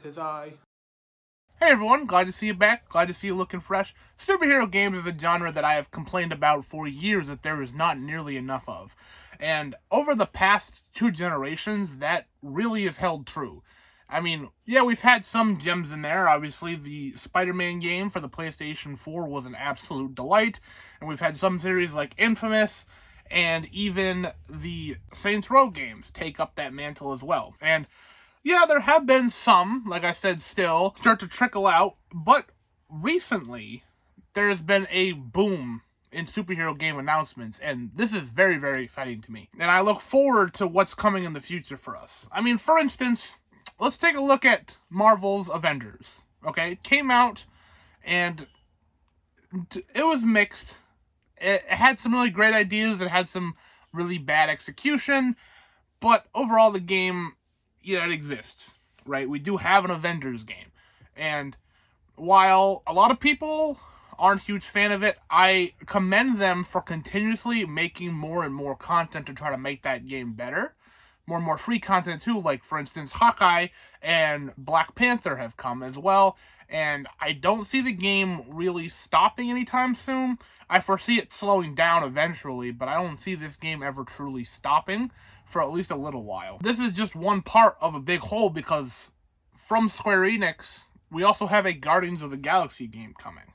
'Tis I. Hey everyone, glad to see you back, glad to see you looking fresh. Superhero games is a genre that I have complained about for years that there is not nearly enough of. And over the past 2 generations, that really is held true. I mean, yeah, we've had some gems in there. Obviously, the Spider-Man game for the PlayStation 4 was an absolute delight. And we've had some series like Infamous, and even the Saints Row games take up that mantle as well. And yeah, there have been some, like I said, still start to trickle out, but recently there's been a boom in superhero game announcements, and this is very, very exciting to me. And I look forward to what's coming in the future for us. I mean, for instance, let's take a look at Marvel's Avengers, okay? It came out, and it was mixed. It had some really great ideas, it had some really bad execution, but overall the game, yeah, it exists, right? We do have an Avengers game. And while a lot of people aren't a huge fan of it, I commend them for continuously making more and more content to try to make that game better. More and more free content too, like for instance, Hawkeye and Black Panther have come as well. And I don't see the game really stopping anytime soon. I foresee it slowing down eventually, but I don't see this game ever truly stopping for at least a little while. This is just one part of a big whole, because from Square Enix, we also have a Guardians of the Galaxy game coming.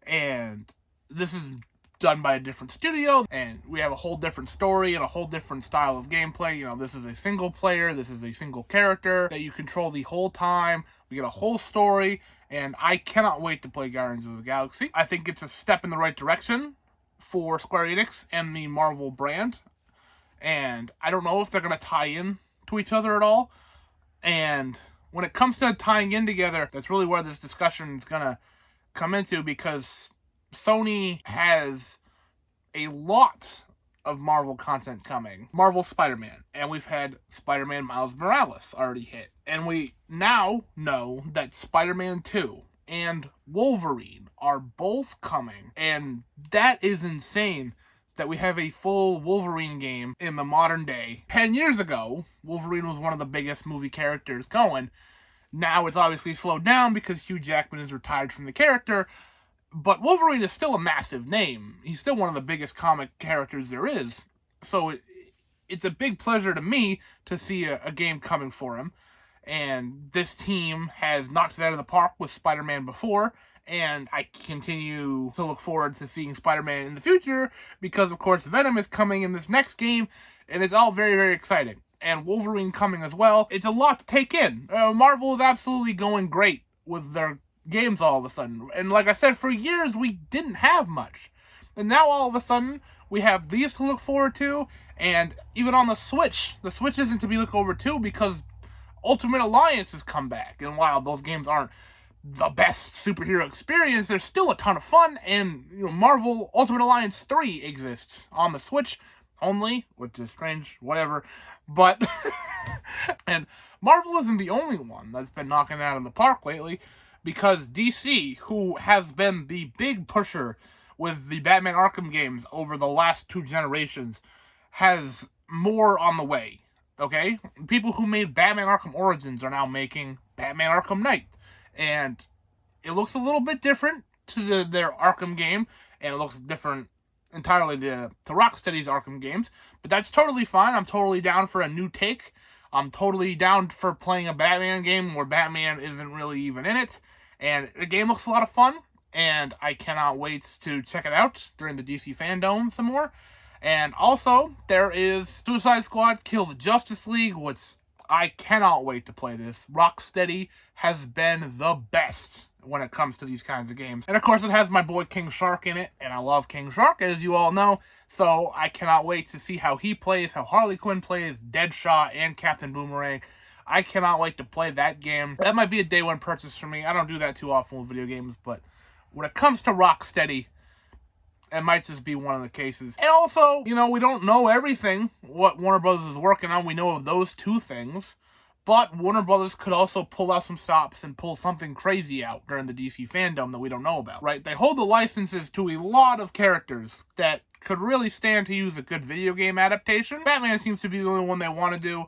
And this is done by a different studio, and we have a whole different story and a whole different style of gameplay. You know, this is a single player, this is a single character that you control the whole time. We get a whole story, and I cannot wait to play Guardians of the Galaxy. I think it's a step in the right direction for Square Enix and the Marvel brand. And I don't know if they're going to tie in to each other at all. And when it comes to tying in together, that's really where this discussion is going to come into, because Sony has a lot of Marvel content coming. Marvel Spider-Man, and we've had Spider-Man Miles Morales already hit. And we now know that Spider-Man 2 and Wolverine are both coming. And that is insane, that we have a full Wolverine game in the modern day. 10 years ago, Wolverine was one of the biggest movie characters going. Now it's obviously slowed down because Hugh Jackman is retired from the character, but Wolverine is still a massive name. He's still one of the biggest comic characters there is. So it's a big pleasure to me to see a game coming for him. And this team has knocked it out of the park with Spider-Man before, and I continue to look forward to seeing Spider-Man in the future, because of course Venom is coming in this next game, and it's all very, very exciting. And Wolverine coming as well. It's a lot to take in. Marvel is absolutely going great with their games all of a sudden. And like I said, for years we didn't have much. And now all of a sudden we have these to look forward to, and even on the Switch isn't to be looked over to, because Ultimate Alliance has come back. And while those games aren't the best superhero experience, there's still a ton of fun. And Marvel Ultimate Alliance 3 exists on the Switch only, which is strange, whatever. But and Marvel isn't the only one that's been knocking it out of the park lately, because DC, who has been the big pusher with the Batman Arkham games over the last 2 generations, has more on the way. Okay? People who made Batman Arkham Origins are now making Batman Arkham Knight. And it looks a little bit different to their Arkham game, and it looks different entirely to Rocksteady's Arkham games. But that's totally fine. I'm totally down for a new take. I'm totally down for playing a Batman game where Batman isn't really even in it. And the game looks a lot of fun, and I cannot wait to check it out during the DC Fandom some more. And also, there is Suicide Squad Kill the Justice League, which I cannot wait to play this. Rocksteady has been the best when it comes to these kinds of games. And of course, it has my boy King Shark in it, and I love King Shark, as you all know. So I cannot wait to see how he plays, how Harley Quinn plays, Deadshot, and Captain Boomerang. I cannot wait to play that game. That might be a day one purchase for me. I don't do that too often with video games, but when it comes to Rocksteady, it might just be one of the cases. And also, we don't know everything what Warner Brothers is working on. We know of those 2 things. But Warner Brothers could also pull out some stops and pull something crazy out during the DC Fandom that we don't know about, right? They hold the licenses to a lot of characters that could really stand to use a good video game adaptation. Batman seems to be the only one they want to do.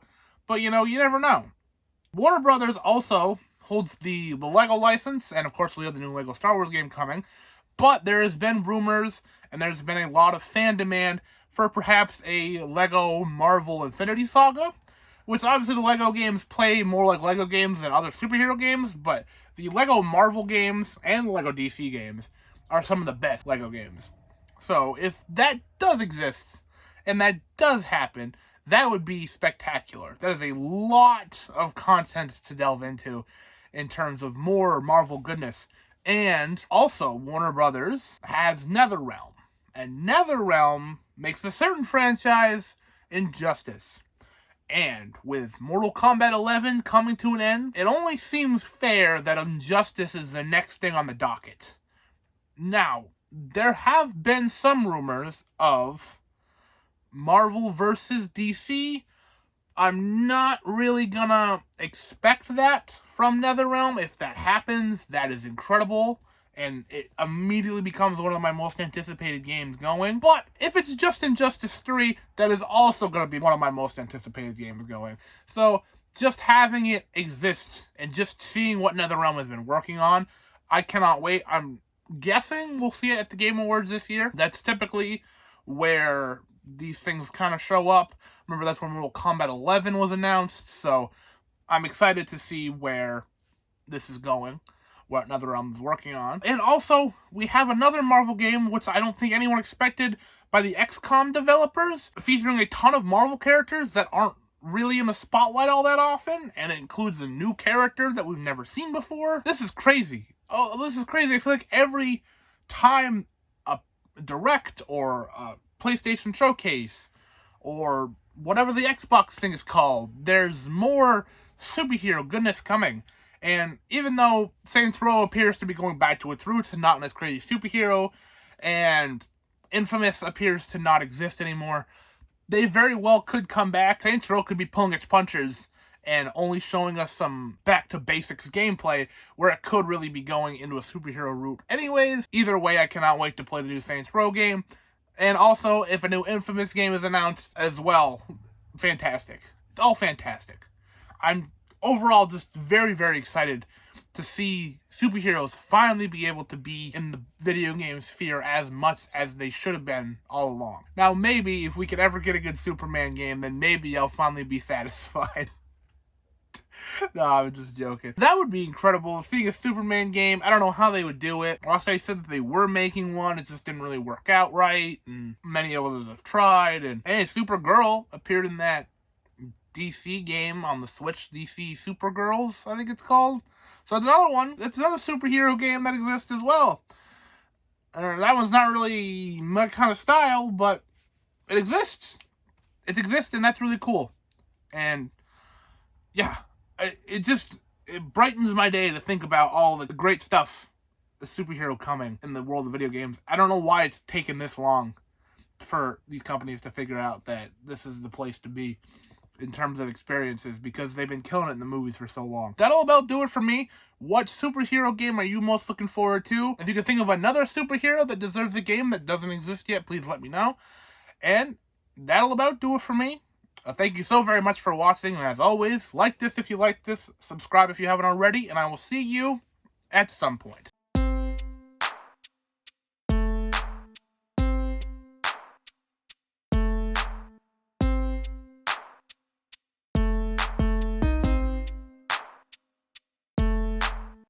But, you never know. Warner Brothers also holds the Lego license, and of course we have the new Lego Star Wars game coming. But there has been rumors, and there's been a lot of fan demand for perhaps a Lego Marvel Infinity Saga, which obviously the Lego games play more like Lego games than other superhero games, but the Lego Marvel games and the Lego DC games are some of the best Lego games. So if that does exist, and that does happen, that would be spectacular. That is a lot of content to delve into in terms of more Marvel goodness. And also, Warner Brothers has NetherRealm. And NetherRealm makes a certain franchise, Injustice. And with Mortal Kombat 11 coming to an end, it only seems fair that Injustice is the next thing on the docket. Now, there have been some rumors of Marvel versus DC. I'm not really gonna expect that from NetherRealm. If that happens, that is incredible, and it immediately becomes one of my most anticipated games going. But if it's just Injustice 3, that is also going to be one of my most anticipated games going. So just having it exist and just seeing what NetherRealm has been working on, I cannot wait. I'm guessing we'll see it at the Game Awards this year. That's typically where these things kind of show up. Remember, that's when Mortal Kombat 11 was announced, so I'm excited to see where this is going, what NetherRealm is working on. And also, we have another Marvel game, which I don't think anyone expected, by the XCOM developers, featuring a ton of Marvel characters that aren't really in the spotlight all that often, and it includes a new character that we've never seen before. This is crazy. Oh, this is crazy. I feel like every time a Direct or a PlayStation Showcase or whatever the Xbox thing is called, there's more superhero goodness coming. And even though Saints Row appears to be going back to its roots and not in crazy superhero, and Infamous appears to not exist anymore, they very well could come back. Saints Row could be pulling its punches and only showing us some back-to-basics gameplay where it could really be going into a superhero route. Anyways, either way, I cannot wait to play the new Saints Row game. And also, if a new Infamous game is announced as well, fantastic. It's all fantastic. I'm overall just very, very excited to see superheroes finally be able to be in the video game sphere as much as they should have been all along. Now, maybe if we could ever get a good Superman game, then maybe I'll finally be satisfied. No, I'm just joking. That would be incredible. Seeing a Superman game, I don't know how they would do it. Also, I said that they were making one. It just didn't really work out right. And many others have tried. And hey, Supergirl appeared in that DC game on the Switch, DC Supergirls, I think it's called. So it's another one. It's another superhero game that exists as well. That one's not really my kind of style, but it exists. It exists, and that's really cool. And yeah, it brightens my day to think about all the great stuff, the superhero coming in the world of video games. I don't know why it's taken this long for these companies to figure out that this is the place to be in terms of experiences, because they've been killing it in the movies for so long. That'll about do it for me. What superhero game are you most looking forward to? If you can think of another superhero that deserves a game that doesn't exist yet, please let me know. And that'll about do it for me. Thank you so very much for watching, and as always, like this if you like this, subscribe if you haven't already, and I will see you at some point.